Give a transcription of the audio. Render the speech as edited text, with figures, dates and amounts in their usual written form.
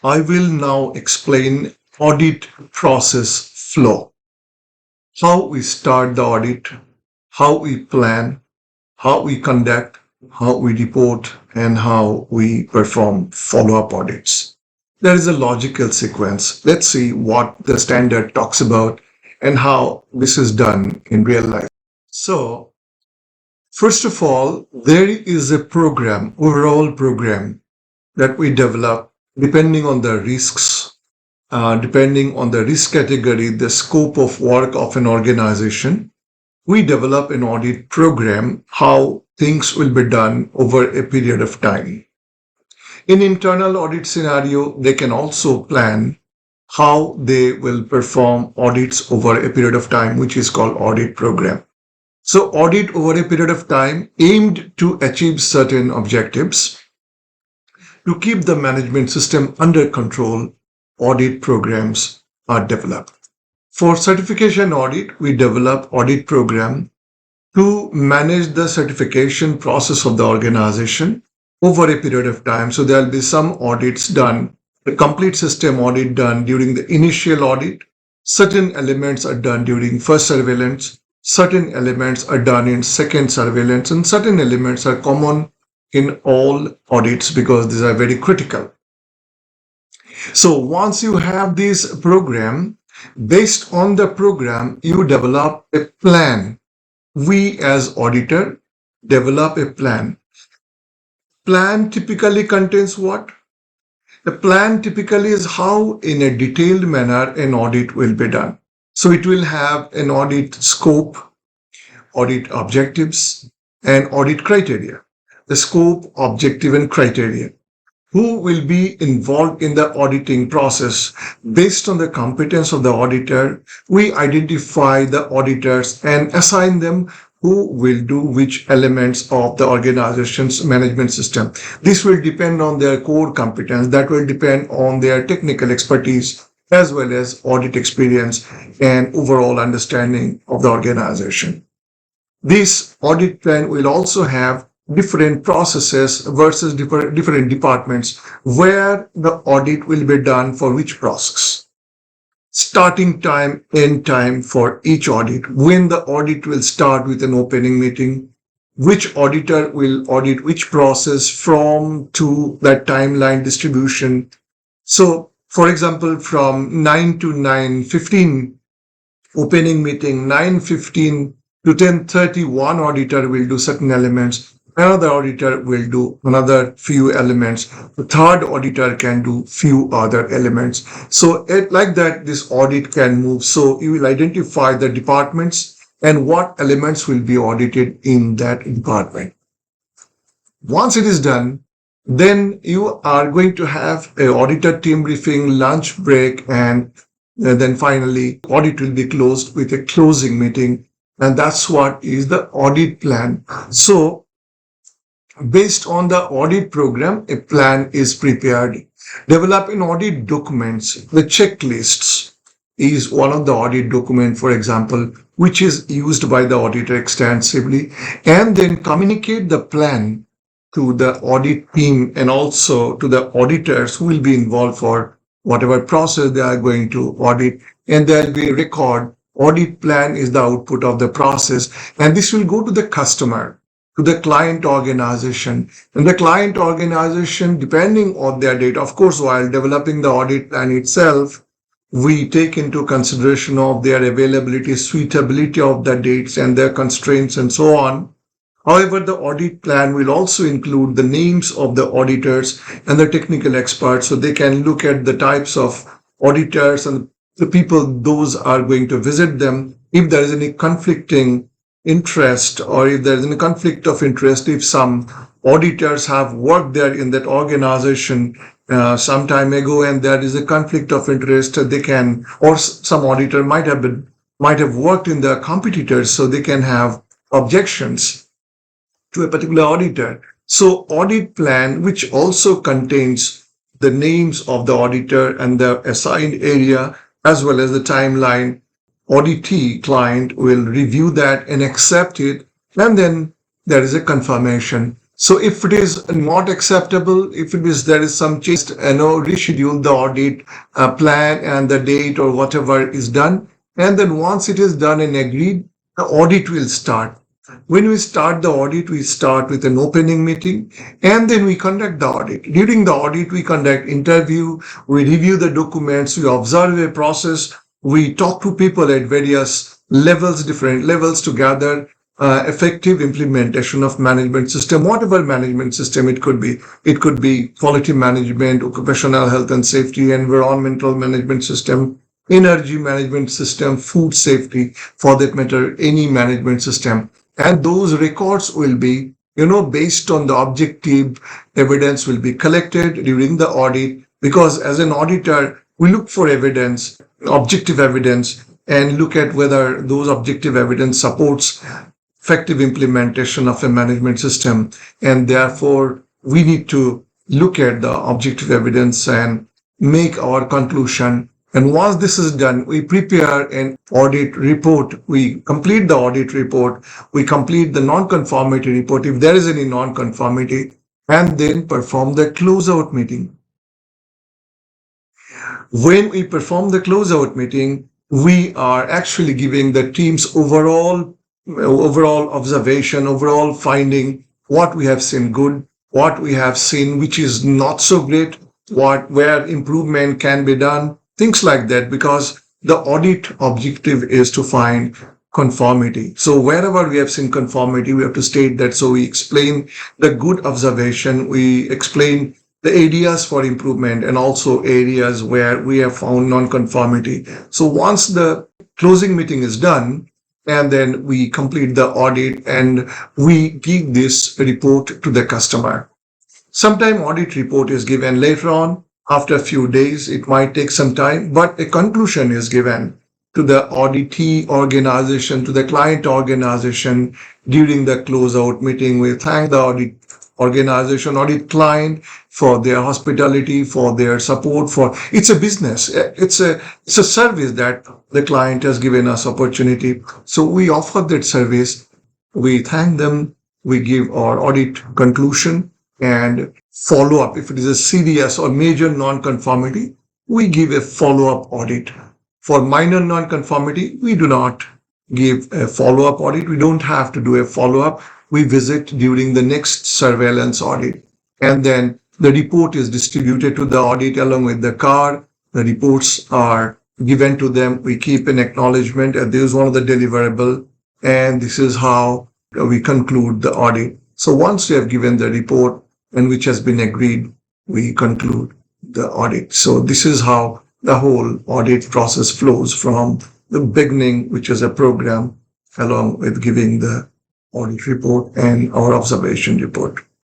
I will now explain audit process flow. How we start the audit, how we plan, how we conduct, how we report, and how we perform follow-up audits. There is a logical sequence. Let's see what the standard talks about and how this is done in real life. So, first of all, there is a program, overall program that we develop depending on the risks, depending on the risk category, the scope of work of an organization. We develop an audit program, how things will be done over a period of time. In internal audit scenario, they can also plan how they will perform audits over a period of time, which is called audit program. So audit over a period of time aimed to achieve certain objectives. To keep the management system under control, audit programs are developed. For certification audit, we develop audit program to manage the certification process of the organization over a period of time. So there will be some audits done, the complete system audit done during the initial audit. Certain elements are done during first surveillance. Certain elements are done in second surveillance, and certain elements are common in all audits because these are very critical. So once you have this program, based on the program, you develop a plan. We as auditor develop a plan. Plan typically contains what? The plan typically is how in a detailed manner an audit will be done. So it will have an audit scope, audit objectives, and audit criteria. The scope, objective, and criteria. Who will be involved in the auditing process? Based on the competence of the auditor, we identify the auditors and assign them who will do which elements of the organization's management system. This will depend on their core competence. That will depend on their technical expertise as well as audit experience and overall understanding of the organization. This audit plan will also have different processes versus different departments where the audit will be done for which process. Starting time, end time for each audit. When the audit will start with an opening meeting, which auditor will audit which process from to that timeline distribution. So, for example, from 9 to 9:15 opening meeting, 9:15 to 10:30, one auditor will do certain elements. Another auditor will do another few elements. The third auditor can do few other elements. So like that, this audit can move. So you will identify the departments and what elements will be audited in that department. Once it is done, then you are going to have an auditor team briefing, lunch break, and then finally audit will be closed with a closing meeting. And that's what is the audit plan. So based on the audit program, a plan is prepared. Developing audit documents, the checklists is one of the audit document, for example, which is used by the auditor extensively, and then communicate the plan to the audit team and also to the auditors who will be involved for whatever process they are going to audit, and there will be a record. Audit plan is the output of the process, and this will go to the customer, to the client organization. And the client organization, depending on their data, of course, while developing the audit plan itself, we take into consideration of their availability, suitability of the dates and their constraints and so on. However, the audit plan will also include the names of the auditors and the technical experts, so they can look at the types of auditors and the people those are going to visit them. If there is any conflicting interest or if there is any conflict of interest, if some auditors have worked there in that organization some time ago and there is a conflict of interest, they can, or some auditor might have worked in the competitors, so they can have objections to a particular auditor. So audit plan, which also contains the names of the auditor and the assigned area as well as the timeline, auditee client will review that and accept it, and then there is a confirmation. So if it is not acceptable, if it is there is some change, reschedule the audit plan and the date or whatever is done. And then once it is done and agreed, the audit will start. When we start the audit, we start with an opening meeting and then we conduct the audit. During the audit, we conduct interview, we review the documents, we observe a process, we talk to people at various levels, different levels to gather effective implementation of management system, whatever management system it could be. It could be quality management, occupational health and safety, environmental management system, energy management system, food safety, for that matter, any management system. And those records will be, based on the objective evidence will be collected during the audit, because as an auditor, we look for evidence, objective evidence, and look at whether those objective evidence supports effective implementation of a management system. And therefore, we need to look at the objective evidence and make our conclusion. And once this is done, we prepare an audit report. We complete the audit report. We complete the non-conformity report if there is any non-conformity, and then perform the closeout meeting. When we perform the closeout meeting, we are actually giving the team's overall observation, overall finding, what we have seen good, what we have seen which is not so great, where improvement can be done, things like that, because the audit objective is to find conformity. So wherever we have seen conformity, we have to state that. So we explain the good observation, we explain the areas for improvement, and also areas where we have found non-conformity. So once the closing meeting is done, and then we complete the audit and we give this report to the customer. Sometime audit report is given later on, after a few days. It might take some time, but a conclusion is given to the auditee organization, to the client organization during the closeout meeting. We thank the audit organization, audit client, for their hospitality, for their support. For it's a business, it's a service that the client has given us opportunity. So we offer that service. We thank them. We give our audit conclusion and follow up. If it is a serious or major non-conformity, we give a follow-up audit. For minor non-conformity, we do not give a follow-up audit. We don't have to do a follow-up. We visit during the next surveillance audit. And then the report is distributed to the audit along with the card. The reports are given to them. We keep an acknowledgement, and this is one of the deliverable. And this is how we conclude the audit. So once we have given the report and which has been agreed, we conclude the audit. So this is how the whole audit process flows from the beginning, which is a program, along with giving the audit report and our observation report.